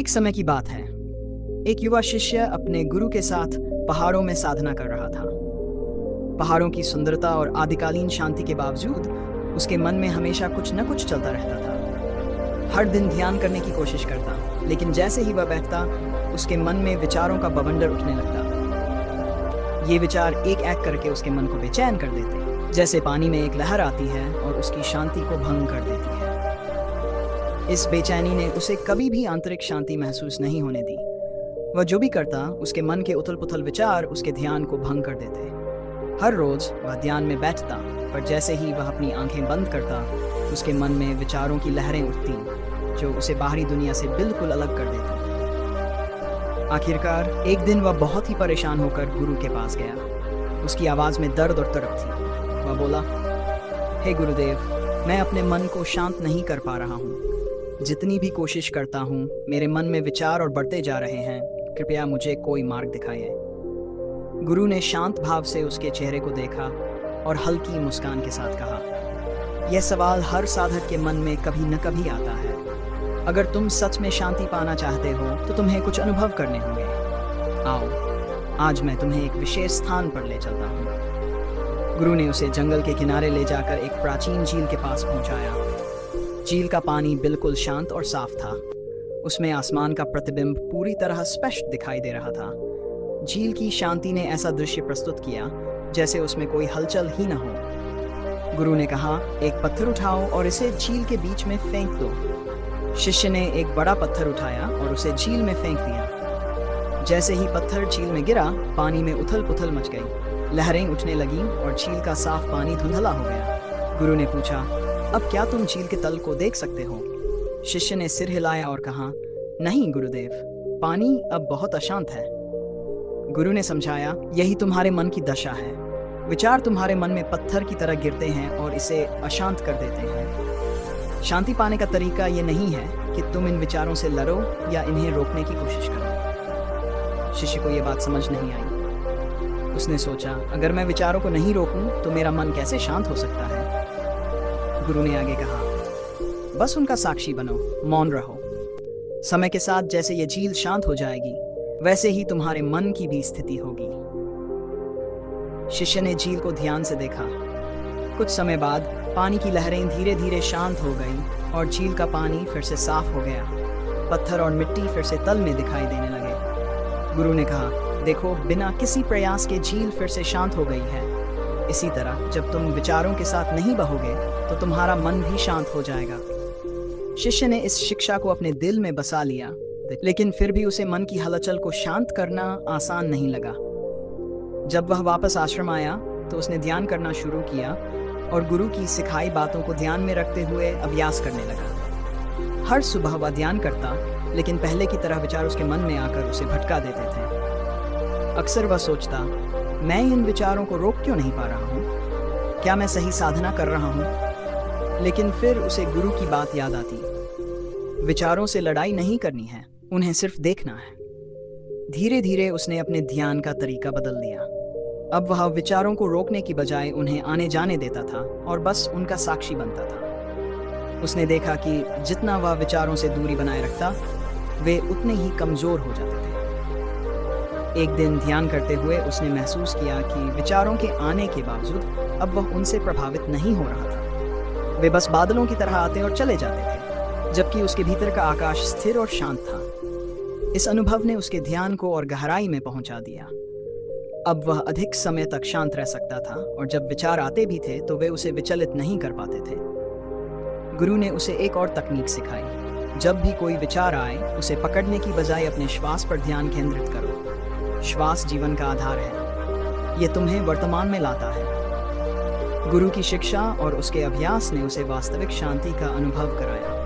एक समय की बात है। एक युवा शिष्य अपने गुरु के साथ पहाड़ों में साधना कर रहा था। पहाड़ों की सुंदरता और आदिकालीन शांति के बावजूद उसके मन में हमेशा कुछ न कुछ चलता रहता था। हर दिन ध्यान करने की कोशिश करता, लेकिन जैसे ही वह बैठता, उसके मन में विचारों का बवंडर उठने लगता। ये विचार एक एक करके उसके मन को बेचैन कर देते, जैसे पानी में एक लहर आती है और उसकी शांति को भंग कर देती है। इस बेचैनी ने उसे कभी भी आंतरिक शांति महसूस नहीं होने दी। वह जो भी करता, उसके मन के उथल-पुथल विचार उसके ध्यान को भंग कर देते। हर रोज वह ध्यान में बैठता, पर जैसे ही वह अपनी आंखें बंद करता, उसके मन में विचारों की लहरें उठती, जो उसे बाहरी दुनिया से बिल्कुल अलग कर देती। आखिरकार एक दिन वह बहुत ही परेशान होकर गुरु के पास गया। उसकी आवाज में दर्द और तड़प थी। वह बोला, हे गुरुदेव, मैं अपने मन को शांत नहीं कर पा रहा हूँ। जितनी भी कोशिश करता हूँ, मेरे मन में विचार और बढ़ते जा रहे हैं। कृपया मुझे कोई मार्ग दिखाइए। गुरु ने शांत भाव से उसके चेहरे को देखा और हल्की मुस्कान के साथ कहा, यह सवाल हर साधक के मन में कभी न कभी आता है। अगर तुम सच में शांति पाना चाहते हो तो तुम्हें कुछ अनुभव करने होंगे। आओ, आज मैं तुम्हें एक विशेष स्थान पर ले चलता हूँ। गुरु ने उसे जंगल के किनारे ले जाकर एक प्राचीन झील के पास पहुंचाया। झील का पानी बिल्कुल शांत और साफ था। उसमें आसमान का प्रतिबिंब पूरी तरह स्पष्ट दिखाई दे रहा था। झील की शांति ने ऐसा दृश्य प्रस्तुत किया जैसे उसमें कोई हलचल ही न हो। गुरु ने कहा, एक पत्थर उठाओ और इसे झील के बीच में फेंक दो। शिष्य ने एक बड़ा पत्थर उठाया और उसे झील में फेंक दिया। जैसे ही पत्थर झील में गिरा, पानी में उथल-पुथल मच गई। लहरें उठने लगीं और झील का साफ पानी धुंधला हो गया। गुरु ने पूछा, अब क्या तुम झील के तल को देख सकते हो? शिष्य ने सिर हिलाया और कहा, नहीं गुरुदेव, पानी अब बहुत अशांत है। गुरु ने समझाया, यही तुम्हारे मन की दशा है। विचार तुम्हारे मन में पत्थर की तरह गिरते हैं और इसे अशांत कर देते हैं। शांति पाने का तरीका ये नहीं है कि तुम इन विचारों से लड़ो या इन्हें रोकने की कोशिश करो। शिष्य को यह बात समझ नहीं आई। उसने सोचा, अगर मैं विचारों को नहीं रोकूं तो मेरा मन कैसे शांत हो सकता है? गुरु ने आगे कहा, बस उनका साक्षी बनो, मौन रहो। समय के साथ जैसे ये झील शांत हो जाएगी, वैसे ही तुम्हारे मन की भी स्थिति होगी। शिष्य ने झील को ध्यान से देखा। कुछ समय बाद पानी की लहरें धीरे धीरे शांत हो गईं और झील का पानी फिर से साफ हो गया। पत्थर और मिट्टी फिर से तल में दिखाई देने लगे। गुरु ने कहा, देखो, बिना किसी प्रयास के झील फिर से शांत हो गई है। इसी तरह जब तुम विचारों के साथ नहीं बहोगे तो तुम्हारा मन भी शांत हो जाएगा। शिष्य ने इस शिक्षा को अपने दिल में बसा लिया, लेकिन फिर भी उसे मन की हलचल को शांत करना आसान नहीं लगा। जब वह वापस आश्रम आया तो उसने ध्यान करना शुरू किया और गुरु की सिखाई बातों को ध्यान में रखते हुए अभ्यास करने लगा। हर सुबह वह ध्यान करता, लेकिन पहले की तरह विचार उसके मन में आकर उसे भटका देते थे। अक्सर वह सोचता, मैं इन विचारों को रोक क्यों नहीं पा रहा हूँ? क्या मैं सही साधना कर रहा हूँ? लेकिन फिर उसे गुरु की बात याद आती, विचारों से लड़ाई नहीं करनी है, उन्हें सिर्फ देखना है। धीरे धीरे उसने अपने ध्यान का तरीका बदल दिया। अब वह विचारों को रोकने की बजाय उन्हें आने जाने देता था और बस उनका साक्षी बनता था। उसने देखा कि जितना वह विचारों से दूरी बनाए रखता, वे उतने ही कमजोर हो जाते थे। एक दिन ध्यान करते हुए उसने महसूस किया कि विचारों के आने के बावजूद अब वह उनसे प्रभावित नहीं हो रहा था। वे बस बादलों की तरह आते और चले जाते थे, जबकि उसके भीतर का आकाश स्थिर और शांत था। इस अनुभव ने उसके ध्यान को और गहराई में पहुंचा दिया। अब वह अधिक समय तक शांत रह सकता था और जब विचार आते भी थे तो वे उसे विचलित नहीं कर पाते थे। गुरु ने उसे एक और तकनीक सिखाई। जब भी कोई विचार आए, उसे पकड़ने की बजाय अपने श्वास पर ध्यान केंद्रित करो। श्वास जीवन का आधार है, ये तुम्हें वर्तमान में लाता है। गुरु की शिक्षा और उसके अभ्यास ने उसे वास्तविक शांति का अनुभव कराया।